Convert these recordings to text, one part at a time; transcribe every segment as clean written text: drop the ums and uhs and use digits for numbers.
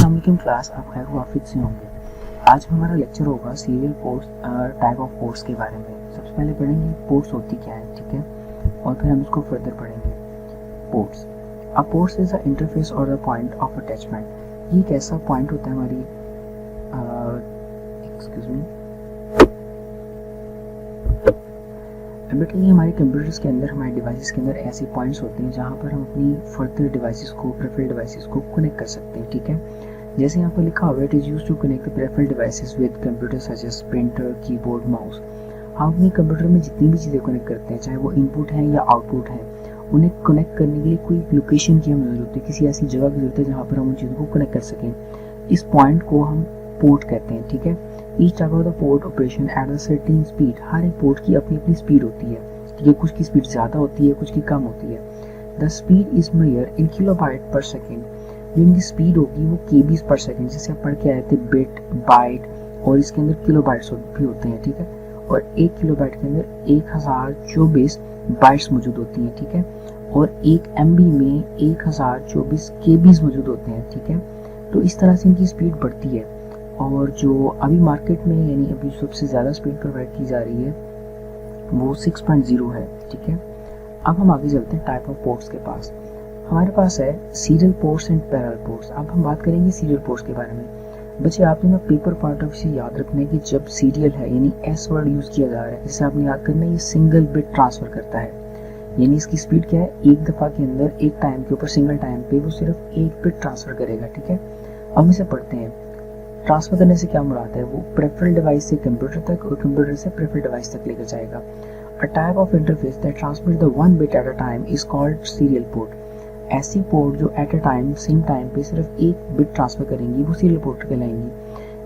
अस्सलामुअलैकुम क्लास, आप खैर वाफिद से होंगे। आज हमारा लेक्चर होगा serial ports, type of ports के बारे में। सबसे पहले पढ़ेंगे पोर्ट्स होती क्या है, ठीक है, और फिर हम इसको फर्दर पढ़ेंगे। Ports, a ports is the interface और द पॉइंट ऑफ अटैचमेंट। ये एक ऐसा पॉइंट होता है हमारी बेटा ये हमारे कंप्यूटर्स के अंदर, हमारे डिवाइसेस के अंदर ऐसे पॉइंट्स होते हैं जहाँ पर हम अपनी फर्दर डिवाइसेस को, प्रेफरल डिवाइसेस को कनेक्ट कर सकते हैं, ठीक है। जैसे यहाँ पर लिखा हुआ है, it is used to connect the peripheral devices with computer such as printer, keyboard, mouse. हम अपने कंप्यूटर में जितनी भी चीज़ें कनेक्ट करते हैं, चाहे वो इनपुट है या आउटपुट है, उन्हें कनेक्ट करने के लिए कोई लोकेशन की हमें ज़रूरत है, किसी ऐसी जगह की ज़रूरत है जहाँ पर हम उन चीज़ों को कनेक्ट कर सकें। इस पॉइंट को हम पोर्ट कहते हैं, ठीक है। Each type of the port operation at a certain speed. हर एक पोर्ट की अपनी अपनी स्पीड होती है, ठीक है। कुछ की स्पीड ज़्यादा होती है, कुछ की कम होती है। The speed is measured in kilobyte पर सेकेंड। जो इनकी स्पीड होगी वो केबीज पर सेकेंड, जैसे आप पढ़ के आए थे बिट, बाइट, और इसके अंदर किलोबाइट्स भी होते हैं, ठीक है। और एक किलोबाइट के अंदर 1024 बाइट्स मौजूद होती हैं, ठीक है। और एक एमबी में 1024 केबीज मौजूद होते हैं, ठीक है। तो इस तरह से इनकी स्पीड बढ़ती है। और जो अभी मार्केट में, यानी अभी सबसे ज़्यादा स्पीड प्रोवाइड की जा रही है वो 6.0 है, ठीक है। अब हम आगे चलते हैं टाइप ऑफ पोर्ट्स के पास। हमारे पास है serial ports and parallel ports. अब हम बात करेंगे सीरियल पोर्ट्स के बारे में। बच्चे आपने ना पेपर पॉइंट ऑफ से याद रखना है कि जब सीरियल है, यानी एस वर्ड यूज किया जा रहा है, इससे आपने याद करना है ये सिंगल बिट ट्रांसफर करता है। यानी इसकी स्पीड क्या है, एक दफ़ा के अंदर एक टाइम के ऊपर, सिंगल टाइम पे वो सिर्फ एक बिट ट्रांसफर करेगा, ठीक है। हम इसे पढ़ते हैं। ट्रांसफर करने से क्या मुराद है, वो प्रेफरल डिवाइस से कंप्यूटर तक और कंप्यूटर से प्रेफरल डिवाइस तक लेकर जाएगा। A type of interface that transmits the one bit at a time is called serial port. ऐसी पोर्ट जो at a time, same time पे सिर्फ एक बिट ट्रांसफर करेंगी, वो सीरियल पोर्ट कहलाएंगी।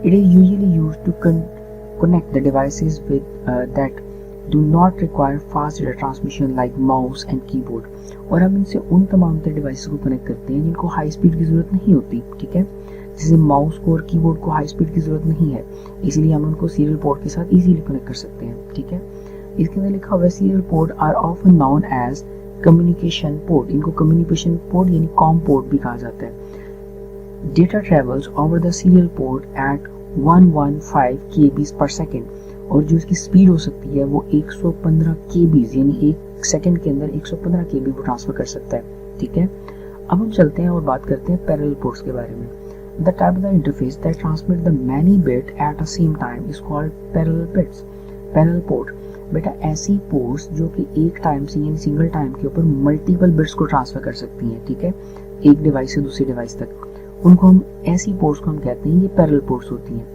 It is usually used to connect the devices that do not require fast data transmission like mouse and keyboard. और हम इनसे उन तमाम तरह डिवाइसेस को कनेक्ट करते हैं जिनको हाई स्पीड की जरूरत नहीं होती, ठीक है। जैसे माउस को और कीबोर्ड को हाई स्पीड की जरूरत नहीं है, इसलिए हम उनको सीरियल पोर्ट के साथ इजीली कनेक्ट कर सकते हैं, ठीक है। इसके अंदर लिखा हुआ है serial port are often known as communication port. इनको कम्युनिकेशन पोर्ट यानी कॉम पोर्ट भी कहा जाता है। Data travels over the serial port at 115 KBs per second, और जो इसकी स्पीड हो सकती है वो 115 केबीज, यानी एक सेकेंड के अंदर 115 केबी को ट्रांसफर कर सकता है, ठीक है। अब हम चलते हैं और बात करते हैं पैरेलल पोर्ट्स के बारे में। The type of the interface that transmit the many bit at a same time is called parallel bits. Parallel port बेटा ऐसी पोर्ट्स जो कि एक टाइम से, यानी सिंगल टाइम के ऊपर मल्टीपल बिट्स को ट्रांसफर कर सकती हैं, ठीक है, एक डिवाइस से दूसरी डिवाइस तक। उनको हम, ऐसी पोर्ट्स को हम कहते हैं, ये पैरेलल पोर्ट्स होती हैं।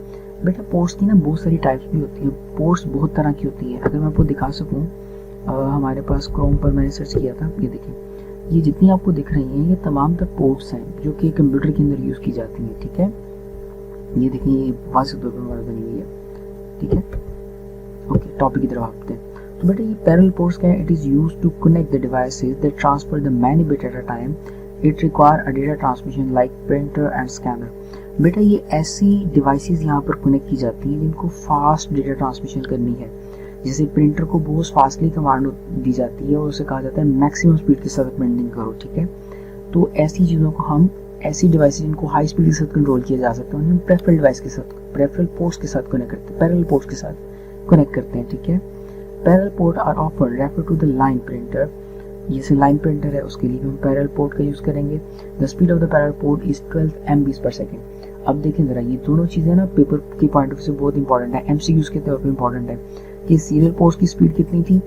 बेटा पोर्ट्स की ना बहुत सारी टाइप्स भी होती हैं। पोर्ट्स बहुत तरह की होती हैं। अगर मैं आपको दिखा सकूं, हमारे पास क्रोम पर मैंने सर्च किया था, ये देखें, ये जितनी आपको दिख रही हैं ये तमाम तर पोर्ट्स हैं जो कि कंप्यूटर के अंदर यूज़ की जाती हैं, ठीक है। ये देखें, ये वाज़ेह तौर पर बनी हुई है, ठीक है। ओके, टॉपिक की तरफ आते हैं। तो बेटा ये पैरेलल पोर्ट्स क्या है, it is used to connect the devices that transfer the many bit at a time. It require a data transmission like printer and scanner. बेटा ये ऐसी डिवाइसेस यहाँ पर कनेक्ट की जाती हैं जिनको फास्ट डेटा ट्रांसमिशन करनी है। जैसे प्रिंटर को बहुत फास्टली कमांड दी जाती है और उसे कहा जाता है मैक्सिमम स्पीड के साथ प्रिंटिंग करो, ठीक है। तो ऐसी चीज़ों को हम, ऐसी डिवाइसेस जिनको हाई स्पीड के साथ कंट्रोल किया जा सकता है, हम प्रेफरल डिवाइस के साथ, प्रेफरल पोर्ट्स के साथ कनेक्ट करते हैं, पैरेलल पोर्ट्स के साथ कनेक्ट करते हैं, ठीक है। Parallel port are often refer to the line printer. जैसे लाइन प्रिंटर है, उसके लिए हम पैरेलल पोर्ट का यूज करेंगे। The speed of the parallel port is 12 MB per second. अब देखें जरा, ये दोनों चीजें ना पेपर के पॉइंट ऑफ व्यू से बहुत इंपॉर्टेंट है, एमसीक्यूज के तौर पर इंपॉर्टेंट है कि सीरियल पोर्ट की स्पीड कितनी थी,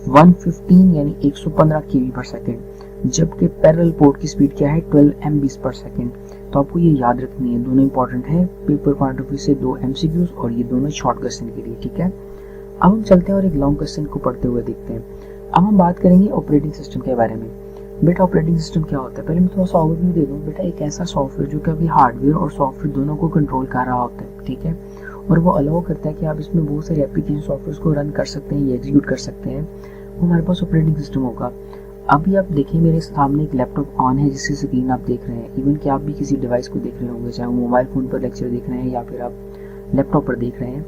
115 यानी 115 केबी पर सेकेंड, जबकि पैरेलल पोर्ट की स्पीड क्या है, 12 MB पर सेकेंड। तो आपको ये याद रखनी है, दोनों इंपॉर्टेंट है पेपर पॉइंट ऑफ व्यू से, दो एमसीक्यूज और ये दोनों शॉर्ट क्वेश्चन के लिए, ठीक है। अब हम चलते हैं और एक लॉन्ग क्वेश्चन को पढ़ते हुए देखते हैं। अब हम बात करेंगे ऑपरेटिंग सिस्टम के बारे में। बेटा ऑपरेटिंग सिस्टम क्या होता है, पहले मैं थोड़ा सा ओवरव्यू दे दूं। बेटा एक ऐसा सॉफ्टवेयर जो कि अभी हार्डवेयर और सॉफ्टवेयर दोनों को कंट्रोल कर रहा होता है, ठीक है, और वो अलाउ करता है कि आप इसमें बहुत सारे एप्लीकेशन सॉफ्टवेयर को रन कर सकते हैं या एग्जीक्यूट कर सकते हैं। वो हमारे पास ऑपरेटिंग सिस्टम होगा। अभी आप देखिए मेरे सामने एक लैपटॉप ऑन है जिसकी स्क्रीन आप देख रहे हैं। इवन कि आप भी किसी डिवाइस को देख रहे होंगे, चाहे वो मोबाइल फ़ोन पर लेक्चर देख रहे हैं या फिर आप लैपटॉप पर देख रहे हैं,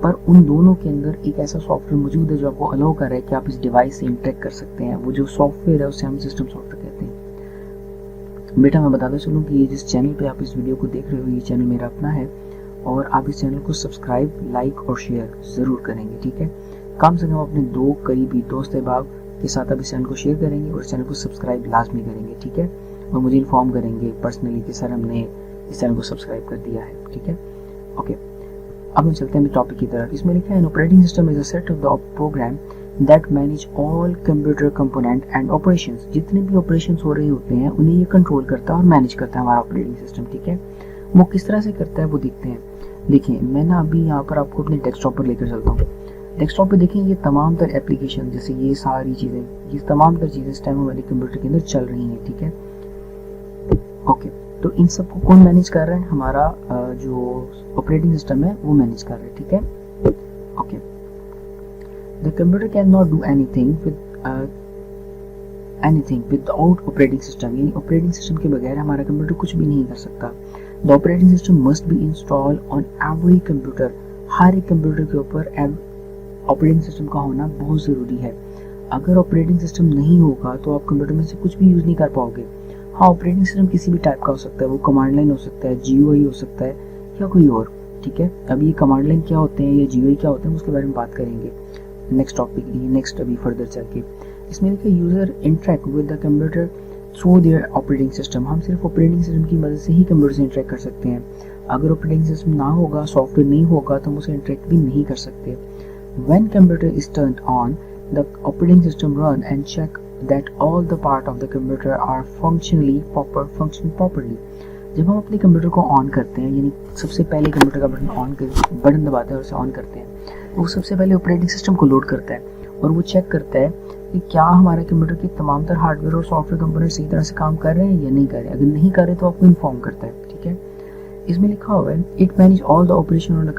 पर उन दोनों के अंदर एक ऐसा सॉफ्टवेयर मौजूद है जो आपको अलाउ कर रहा है कि आप इस डिवाइस से इंटरेक्ट कर सकते हैं। वो जो सॉफ्टवेयर है उसे हम सिस्टम सॉफ्टवेयर कहते हैं। बेटा मैं बताता चलूँ कि ये जिस चैनल पे आप इस वीडियो को देख रहे हो ये चैनल मेरा अपना है और आप इस चैनल को सब्सक्राइब, लाइक और शेयर ज़रूर करेंगे, ठीक है। कम से कम अपने 2 करीबी दोस्त अहबाब के साथ आप इस चैनल को शेयर करेंगे और इस चैनल को सब्सक्राइब लाजमी करेंगे, ठीक है। और मुझे इन्फॉर्म करेंगे पर्सनली कि सर हमने इस चैनल को सब्सक्राइब कर दिया है, ठीक है। ओके, अब हम चलते हैं टॉपिक की तरफ। इसमें लिखा है operating system is a set of the program that manage all computer component and operations. जितने भी ऑपरेशंस हो रहे होते हैं उन्हें ये कंट्रोल करता है और मैनेज करता है हमारा ऑपरेटिंग सिस्टम, ठीक है। वो किस तरह से करता है वो देखते हैं। देखिए मैं ना अभी यहाँ पर आपको अपने डेस्कटॉप पर लेकर चलता हूँ। डेस्कटॉप पे देखें ये तमाम तर एप्लीकेशन, जैसे ये सारी चीज़ें, ये तमाम तर चीज़ें इस टाइम हमारे कंप्यूटर के अंदर चल रही हैं, ठीक है। ओके, तो इन सब को कौन मैनेज कर रहा है? हमारा जो ऑपरेटिंग सिस्टम है वो मैनेज कर रहा है, ठीक है। Okay, the computer can not do anything without operating system, यानी ऑपरेटिंग सिस्टम के बगैर हमारा कंप्यूटर कुछ भी नहीं कर सकता। The operating system must be install on every computer, हर एक कंप्यूटर के ऊपर ऑपरेटिंग सिस्टम का होना बहुत ज़रूरी है। अगर ऑपरेटिंग सिस्टम नहीं होगा तो आप कंप्यूटर में से कुछ भी यूज़ नहीं कर पाओगे। हाँ, ऑपरेटिंग सिस्टम किसी भी टाइप का हो सकता है, वो कमांड लाइन हो सकता है, GUI हो सकता है या कोई और, ठीक है। अभी ये कमांड लाइन क्या होते हैं या GUI क्या होते हैं उसके बारे में बात करेंगे नेक्स्ट टॉपिक, नेक्स्ट अभी फर्दर चल के। इसमें लिखा user interact with the computer through their operating system. हम सिर्फ ऑपरेटिंग सिस्टम की मदद से ही कंप्यूटर से इंटरेक्ट कर सकते हैं। अगर ऑपरेटिंग सिस्टम ना होगा, सॉफ्टवेयर नहीं होगा तो हम उसे इंटरेक्ट भी नहीं कर सकते। When computer is turned on, the operating system run and check that all the part of the computer are functioning properly. जब हम अपने कंप्यूटर को ऑन करते हैं, यानी सबसे पहले कंप्यूटर का बटन दबाते हैं और उसे ऑन करते हैं, वो सबसे पहले ऑपरेटिंग सिस्टम को लोड करता है और वो चेक करता है कि क्या हमारे कंप्यूटर के तमाम तर हार्डवेयर और सॉफ्टवेयर कंपोनेंट सही तरह से काम कर रहे हैं या नहीं कर रहे हैं। अगर नहीं कर रहे तो आपको इन्फॉर्म करता है, ठीक है। इसमें लिखा हुआ है it manage all the operation on the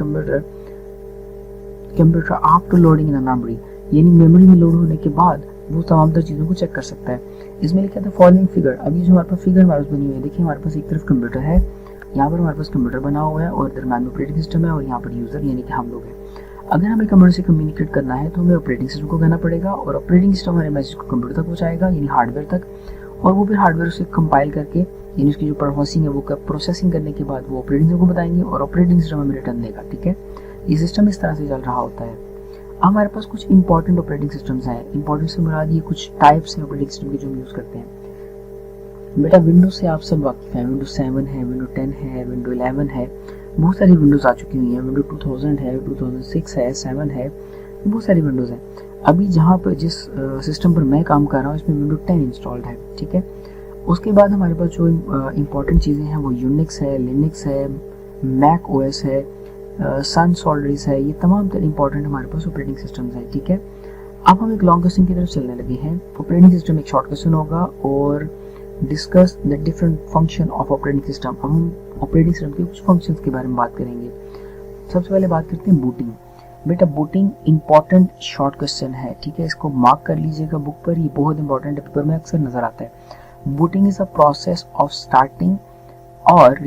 computer after loading in memory, यानी मेमोरी में लोड होने के बाद वो तमाम तर चीज़ों को चेक कर सकता है। इसमें लिखा था फॉलोइंग फिगर। अभी जो हमारे पास फिगर हमारे पास बनी हुई है, देखिए हमारे पास एक तरफ कंप्यूटर है, यहाँ पर हमारे पास कंप्यूटर बना हुआ है और दरम्यान में ऑपरेटिंग सिस्टम है और यहाँ पर यूज़र यानी कि हम लोग हैं। अगर हमें कंप्यूटर से कम्युनिकेट करना है तो हमें ऑपरेटिंग सिस्टम को कहना पड़ेगा और ऑपरेटिंग सिस्टम हमारे मैसेज को कंप्यूटर तक पहुँचाएगा यानी हार्डवेयर तक, और वो फिर हार्डवेयर उसे कंपाइल करके यानी उसकी जो प्रोसेसिंग है वो प्रोसेसिंग करने के बाद वो ऑपरेटिंग सिस्टम को बताएंगे और ऑपरेटिंग सिस्टम हमें रिटर्न देगा, ठीक है। ये सिस्टम इस तरह से चल रहा होता है। हमारे पास कुछ इंपॉर्टेंट ऑपरेटिंग सिस्टम्स हैं। इंपॉर्टेंट से मुराद ये कुछ टाइप्स हैं ऑपरेटिंग सिस्टम के जो हम यूज़ करते हैं। बेटा विंडोज से आप सब वाकिफ हैं, विंडोज 7 है, विंडो 10 है, विंडो 11 है, बहुत सारी विंडोज आ चुकी हुई हैं। विंडो 2000 है, 2006 है, 7 है, बहुत सारी विंडोज हैं। अभी जहाँ पर जिस सिस्टम पर मैं काम कर रहा हूँ इसमें विंडो 10 इंस्टॉल्ड है, ठीक है। उसके बाद हमारे पास जो इम्पोर्टेंट चीज़ें हैं वो यूनिक्स है, लिनक्स है, मैक OS है, सन सोल्डरिस है, ये तमाम तर इंपॉर्टेंट हमारे पास ऑपरेटिंग सिस्टम्स हैं, ठीक है। अब हम एक लॉन्ग क्वेश्चन की तरफ चलने लगे हैं। ऑपरेटिंग सिस्टम एक शॉर्ट क्वेश्चन होगा और discuss the different function of operating system. अब हम ऑपरेटिंग सिस्टम के कुछ फंक्शंस के बारे में बात करेंगे। सबसे पहले बात करते हैं बूटिंग। बेटा बूटिंग इंपॉर्टेंट शॉर्ट क्वेश्चन है, ठीक है, इसको मार्क कर लीजिएगा बुक पर, ये बहुत इंपॉर्टेंट है, पेपर में अक्सर नजर आता है। Booting is a process of starting और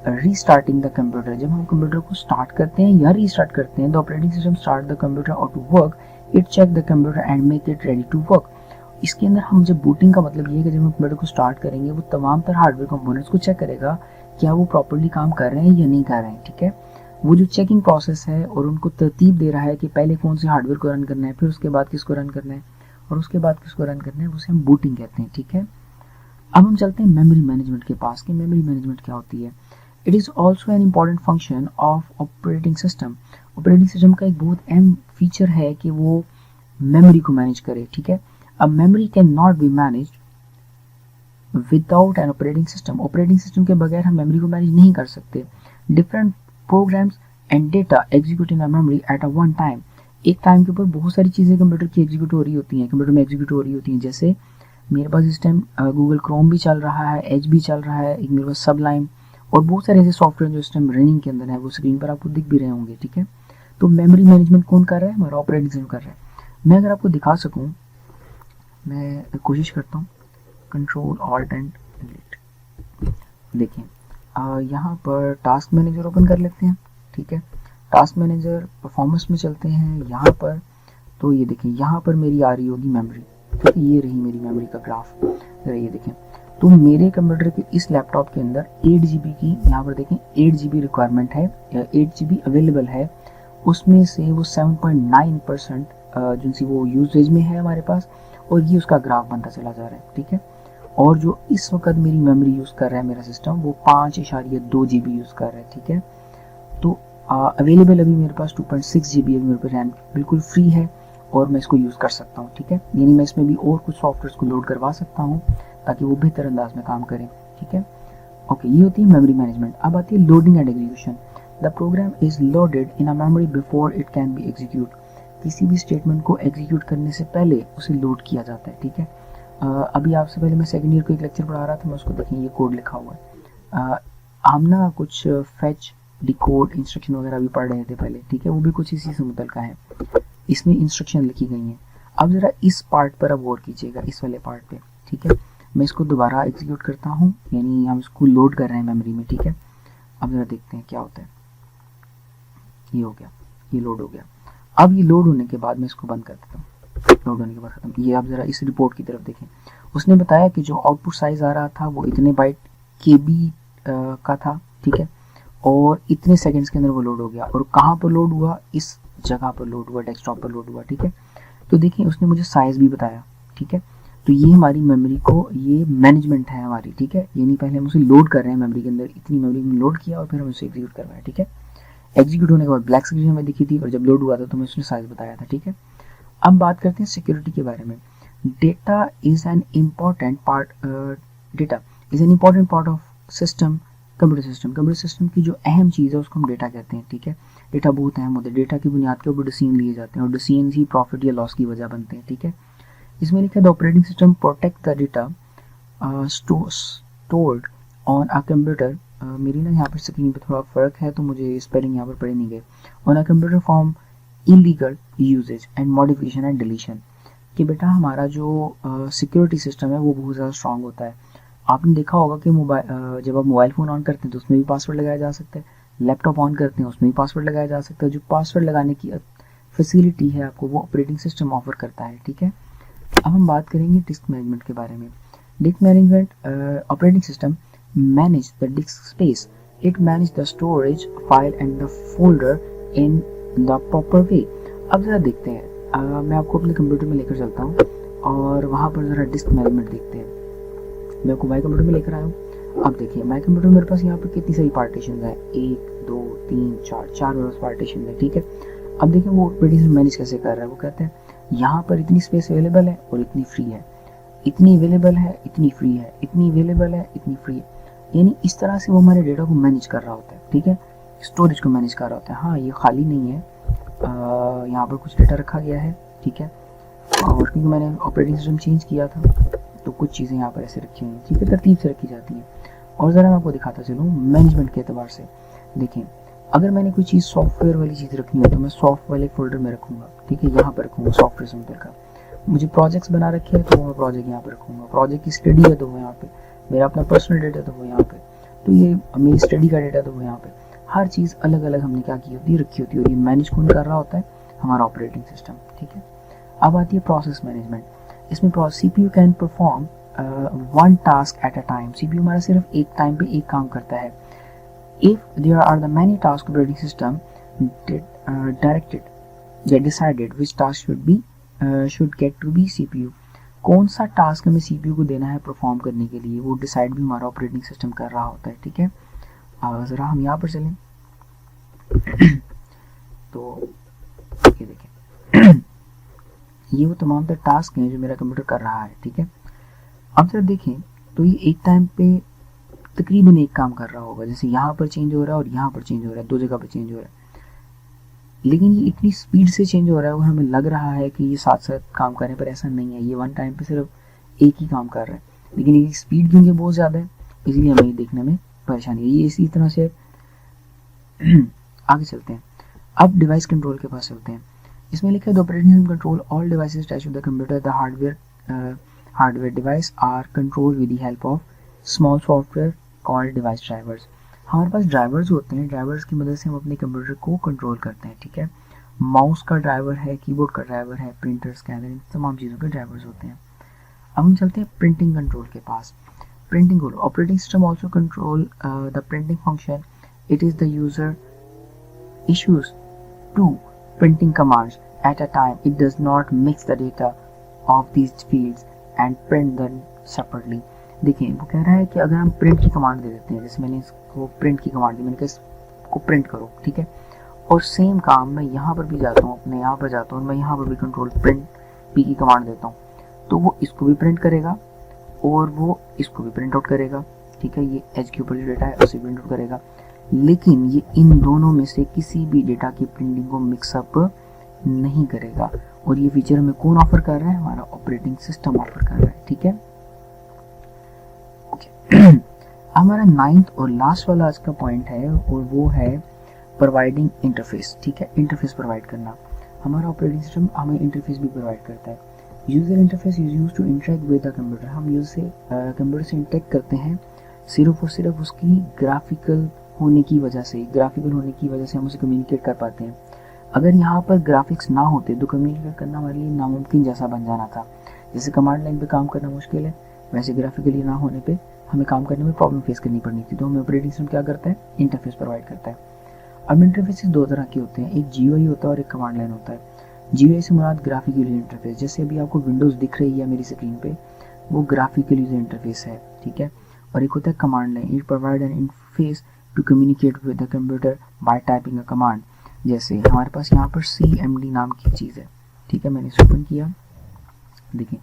रीस्टार्टिंग द कंप्यूटर। जब हम कंप्यूटर को स्टार्ट करते हैं या रीस्टार्ट करते हैं, the operating system start the computer और to work it check the computer and make it ready to work. इसके अंदर हम जब बूटिंग का मतलब ये है कि जब हम कंप्यूटर को स्टार्ट करेंगे वो तमाम तरह हार्डवेयर कंपोनेंट्स को चेक करेगा क्या वो प्रॉपर्ली काम कर रहे हैं या नहीं कर रहे हैं, ठीक है। वो जो चेकिंग प्रोसेस है और उनको तरतीब दे रहा है कि पहले कौन से हार्डवेयर को रन करना है, फिर उसके बाद किसको रन करना है और उसके बाद किसको रन करना है, उसे हम बूटिंग कहते हैं, ठीक है। अब हम चलते हैं मेमोरी मैनेजमेंट के पास कि मेमोरी मैनेजमेंट क्या होती है। It is also an important function of operating system. Operating system का एक बहुत अहम फीचर है कि वो मेमोरी को मैनेज करे, ठीक है। अब memory can not be manage without an operating system. Operating system के बगैर हम मेमोरी को मैनेज नहीं कर सकते। Different programs and data execute in a memory at a one time. एक टाइम के ऊपर बहुत सारी चीज़ें कंप्यूटर की एग्जीक्यूट हो रही होती हैं, कंप्यूटर में एग्जीक्यूट हो रही होती हैं। जैसे मेरे पास इस टाइम गूगल क्रोम भी चल रहा है, एज भी चल रहा है, एक मेरे पास सबलाइम और बहुत सारे ऐसे सॉफ्टवेयर जो इस टाइम रनिंग के अंदर है, वो स्क्रीन पर आपको दिख भी रहे होंगे, ठीक है। तो मेमोरी मैनेजमेंट कौन कर रहा है? हमारा ऑपरेटिंग सिस्टम कर रहा है। मैं अगर आपको दिखा सकूं, मैं कोशिश करता हूँ, कंट्रोल ऑल्ट एंड डिलीट। देखिए यहाँ पर टास्क मैनेजर ओपन कर लेते हैं, ठीक है। टास्क मैनेजर परफॉर्मेंस में चलते हैं यहाँ पर, तो ये देखें यहाँ पर मेरी आ रही होगी मेमोरी, ठीक है। ये रही मेरी मेमोरी का ग्राफ, जरा ये देखें। तो मेरे कंप्यूटर के इस लैपटॉप के अंदर 8 GB की, यहाँ पर देखें 8 GB रिक्वायरमेंट है, 8 GB अवेलेबल है, उसमें से वो 7.9% जिनसी वो यूजेज में है हमारे पास, और ये उसका ग्राफ बनता चला जा रहा है, ठीक है। और जो इस वक्त मेरी मेमोरी यूज़ कर रहा है मेरा सिस्टम, वो 5.2 GB यूज़ कर रहा है, ठीक है। तो अवेलेबल अभी मेरे पास 2.6 GB अभी मेरे पास रैम बिल्कुल फ्री है, और मैं इसको यूज़ कर सकता हूँ, ठीक है। यानी मैं इसमें भी और कुछ सॉफ्टवेयर को लोड करवा सकता हूँ ताकि वो बेहतर अंदाज में काम करें, ठीक है। ओके, ये होती है मेमोरी मैनेजमेंट। अब आती है loading and execution. The program is loaded in a memory before it can be execute. किसी भी स्टेटमेंट को एग्जीक्यूट करने से पहले उसे लोड किया जाता है, ठीक है। अभी आपसे पहले मैं सेकंड ईयर को एक लेक्चर पढ़ा रहा था, मैं उसको देखें, ये कोड लिखा हुआ है। हम ना कुछ फेच, डिकोड, इंस्ट्रक्शन वगैरह भी पढ़ रहे थे पहले, ठीक है। वो भी कुछ इसी से मुतल्लिका है, इसमें इंस्ट्रक्शन लिखी गई हैं। अब ज़रा इस पार्ट पर अब गौर कीजिएगा, इस वाले पार्ट पे, ठीक है। मैं इसको दोबारा एग्जीक्यूट करता हूँ, यानी हम इसको लोड कर रहे हैं मेमोरी में, ठीक है। अब ज़रा देखते हैं क्या होता है। ये हो गया, ये लोड हो गया। अब ये लोड होने के बाद मैं इसको बंद कर देता हूँ, लोड होने के बाद खत्म। ये आप ज़रा इस रिपोर्ट की तरफ देखें, उसने बताया कि जो आउटपुट साइज आ रहा था वो इतने बाइट KB का था, ठीक है, और इतने सेकंड्स के अंदर वो लोड हो गया। और कहाँ पर लोड हुआ? इस जगह पर लोड हुआ, डेस्कटॉप पर लोड हुआ, ठीक है। तो देखिए उसने मुझे साइज भी बताया, ठीक है। तो ये हमारी मेमोरी को, ये मैनेजमेंट है हमारी, ठीक है। यानी पहले हम उसे लोड कर रहे हैं मेमोरी के अंदर, इतनी मेमोरी में लोड किया और फिर हम उसे एग्जीक्यूट करवाया, ठीक है। एग्जीक्यूट होने के बाद ब्लैक स्क्रीन हमें दिखी थी, और जब लोड हुआ था तो मैं उसने साइज बताया था, ठीक है। अब बात करते हैं सिक्योरिटी के बारे में। Data is an important part, data is an important part of system, computer system की जो अहम चीज़ है उसको हम डेटा कहते हैं, ठीक है। डेटा बहुत अहम होता है, डेटा की बुनियाद के ऊपर डिसीजन लिए जाते हैं, और डिसीजन ही प्रॉफिट या लॉस की वजह बनते हैं, ठीक है। इसमें लिखा है the operating system protect the data stored on a computer. मेरी ना यहाँ पर स्क्रीन पे थोड़ा फ़र्क है तो मुझे स्पेलिंग यहाँ पर पढ़े नहीं गए। On a computer form illegal usages and modification and deletion. कि बेटा हमारा जो सिक्योरिटी सिस्टम है वो बहुत ज़्यादा स्ट्रांग होता है। आपने देखा होगा कि मोबाइल, जब आप मोबाइल फ़ोन ऑन करते हैं तो उसमें भी पासवर्ड लगाया जा सकता है, लैपटॉप ऑन करते हैं उसमें भी पासवर्ड लगाया जा सकता है। जो पासवर्ड लगाने की फैसिलिटी है आपको वो ऑपरेटिंग सिस्टम ऑफर करता है, ठीक है। अब हम बात करेंगे डिस्क मैनेजमेंट के बारे में। Disc management, operating system manage the disc space, it manage the storage file and the folder in the proper way. अब ज़रा देखते हैं, मैं आपको अपने कंप्यूटर में लेकर चलता हूँ और वहाँ पर ज़रा डिस्क मैनेजमेंट देखते हैं। मैं आपको माई कंप्यूटर में लेकर आया हूँ। अब देखिए माई कंप्यूटर मेरे पास यहाँ पर कितनी सारी पार्टीशन है, 1 2 3 4 मेरे पास पार्टीशन है, ठीक है। अब देखिए वो ऑपरेटिंग सिस्टम मैनेज कैसे कर रहा है। वो कहते हैं यहाँ पर इतनी स्पेस अवेलेबल है और इतनी फ्री है, इतनी अवेलेबल है, इतनी फ्री है, इतनी अवेलेबल है, इतनी फ्री है। यानी इस तरह से वो हमारे डेटा को मैनेज कर रहा होता है, ठीक है। स्टोरेज को मैनेज कर रहा होता है। हाँ ये खाली नहीं है, यहाँ पर कुछ डेटा रखा गया है, ठीक है। और क्योंकि मैंने ऑपरेटिंग सिस्टम चेंज किया था तो कुछ चीज़ें यहाँ पर ऐसे रखी हुई हैं, ठीक है, तरतीब से रखी जाती हैं। और ज़रा मैं आपको दिखाता चलूँ मैनेजमेंट के एतबार से। देखें अगर मैंने कोई चीज़ सॉफ्टवेयर वाली चीज़ रखनी है तो मैं सॉफ्ट वाले फोल्डर में रखूँगा, ठीक है, यहाँ पर रखूँगा सॉफ्टवेयर सेंटर का। मुझे प्रोजेक्ट्स बना रखे हैं तो मैं प्रोजेक्ट यहाँ पर रखूँगा, प्रोजेक्ट की स्टडी है तो वो यहाँ पे, मेरा अपना पर्सनल डेटा तो वो यहाँ पे, तो ये मेरी स्टडी का डेटा तो वो यहाँ पे। हर चीज़ अलग अलग हमने क्या की होती है, रखी होती है, और ये मैनेज कौन कर रहा होता है? हमारा ऑपरेटिंग सिस्टम, ठीक है। अब आती है प्रोसेस मैनेजमेंट। इसमें CPU can perform one task at a time. CPU हमारा सिर्फ एक टाइम पे एक काम करता है। If there are the many task, operating system directed या decided which task should get to be CPU। कौन सा टास्क हमें CPU को देना है परफॉर्म करने के लिए, वो डिसाइड भी हमारा ऑपरेटिंग सिस्टम कर रहा होता है, ठीक है। ज़रा हम यहाँ पर चलें तो ये देखें ये वो तमाम तर टास्क हैं जो मेरा कंप्यूटर कर रहा है, ठीक है। अब जरा देखें तो ये एक टाइम पे तकरीबन एक काम कर रहा होगा, जैसे यहाँ पर चेंज हो रहा है और यहाँ पर चेंज हो रहा है, दो जगह पर चेंज हो रहा है, लेकिन ये इतनी स्पीड से चेंज हो रहा है और हमें लग रहा है कि ये साथ साथ काम कर रहे हैं, पर ऐसा नहीं है। ये वन टाइम पे सिर्फ एक ही काम कर रहा है, लेकिन ये स्पीड क्योंकि बहुत ज़्यादा है इसलिए हमें ये देखने में परेशानी है। ये इसी तरह से आगे चलते हैं। अब डिवाइस कंट्रोल के पास चलते हैं। इसमें लिखा है the operating system control all devices attached to the computer. The hardware device are control with the help of small software called device drivers. हमारे पास ड्राइवर्स होते हैं, ड्राइवर्स की मदद से हम अपने कंप्यूटर को कंट्रोल करते हैं, ठीक है। माउस का ड्राइवर है, कीबोर्ड का ड्राइवर है, प्रिंटर, स्कैनर, इन तमाम चीज़ों के ड्राइवर्स होते हैं। अब हम चलते हैं प्रिंटिंग कंट्रोल के पास। प्रिंटिंग को operating system also control the printing function. It is the user issues two printing commands at a time. It does not mix the data of these fields and print them separately. देखिए वो कह रहा है कि अगर हम print की command दे देते हैं, जैसे मैंने इसको प्रिंट की कमांड दी, मैंने कहा इसको प्रिंट करो, ठीक है, और सेम काम मैं यहाँ पर भी जाता हूँ, अपने यहाँ पर जाता हूँ, मैं यहाँ पर भी कंट्रोल प्रिंट पी की कमांड देता हूँ, तो वो इसको भी प्रिंट करेगा और वो इसको भी प्रिंट आउट करेगा, ठीक है, ये एज के ऊपर जो डेटा है उसे प्रिंट आउट करेगा, लेकिन ये इन दोनों में से किसी भी डेटा की प्रिंटिंग को मिक्सअप नहीं करेगा. और ये फीचर हमें कौन ऑफर कर रहा है? हमारा ऑपरेटिंग सिस्टम ऑफर कर रहा है, ठीक है. ओके हमारा 9th और लास्ट वाला आज का पॉइंट है और वो है प्रोवाइडिंग इंटरफेस, ठीक है, इंटरफेस प्रोवाइड करना. हमारा ऑपरेटिंग सिस्टम हमें इंटरफेस भी प्रोवाइड करता है. User interface is used to interact with the computer. हम यूजर से कंप्यूटर से इंटरेक्ट करते हैं सिर्फ और सिर्फ उसकी ग्राफिकल होने की वजह से हम उसे कम्युनिकेट कर पाते हैं. अगर यहाँ पर ग्राफिक्स ना होते तो कम्युनिकेट करना हमारे लिए नामुमकिन जैसा बन जाना था. जैसे कमांड लाइन पे काम करना मुश्किल है, वैसे ग्राफिकली ना होने पे हमें काम करने में प्रॉब्लम फेस करनी पड़नी थी. तो हमें ऑपरेटिंग सिस्टम क्या करता है? इंटरफेस प्रोवाइड करता है. अब इंटरफेसेस दो तरह के होते हैं, एक GUI होता है और एक कमांड लाइन होता है. GUI से मुराद ग्राफिकल यूजर इंटरफेस, जैसे अभी आपको विंडोज दिख रही है मेरी स्क्रीन पे, वो ग्राफिकल यूजर इंटरफेस है, ठीक है. और एक होता है command line. It provide an interface to communicate with the computer by typing a command. जैसे हमारे पास यहाँ पर CMD नाम की चीज़ है, ठीक है, मैंने इसे ओपन किया, देखिए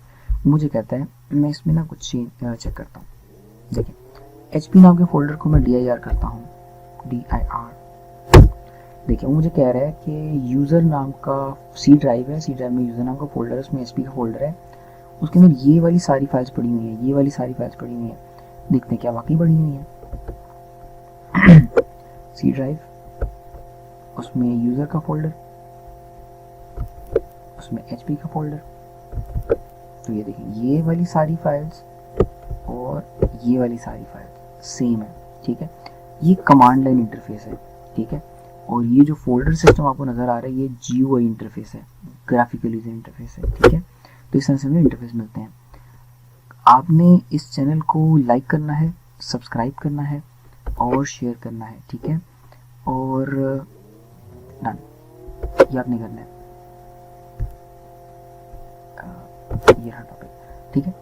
मुझे कहता है, मैं इसमें ना कुछ चेक करता हूँ. देखिए HP नाम के फोल्डर को मैं DIR करता हूँ, DIR. देखिए वो मुझे कह रहा है कि यूज़र नाम का C ड्राइव है, C ड्राइव में यूज़र नाम का फोल्डर है, उसमें HP का फोल्डर है, उसके अंदर ये वाली सारी फाइल्स पड़ी हुई हैं, ये वाली सारी फाइल्स पड़ी हुई हैं. देखते हैं क्या वाकई पड़ी हुई हैं. C ड्राइव, उसमें यूजर का फोल्डर, उसमें HP का फोल्डर. तो ये देखिए ये वाली सारी फाइल्स और ये वाली सारी फाइल्स सेम है, ठीक है. ये कमांड लाइन इंटरफेस है, ठीक है. और ये जो फोल्डर सिस्टम आपको नजर आ रहा है ये GUI इंटरफेस है, ग्राफिकल यूजर इंटरफेस है, ठीक है. तो इस तरह से हमें इंटरफेस मिलते हैं. आपने इस चैनल को लाइक करना है, सब्सक्राइब करना है और शेयर करना है, ठीक है. और डन, ये आपने करना है. ये रहा टॉपिक, ठीक है.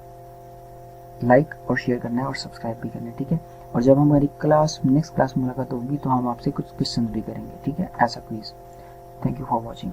लाइक और शेयर करना है और सब्सक्राइब भी करना है, ठीक है. और जब हमारी नेक्स्ट क्लास में मुलाकात होगी तो हम आपसे कुछ क्वेश्चन भी करेंगे, ठीक है, ऐसा quiz. Thank you for watching.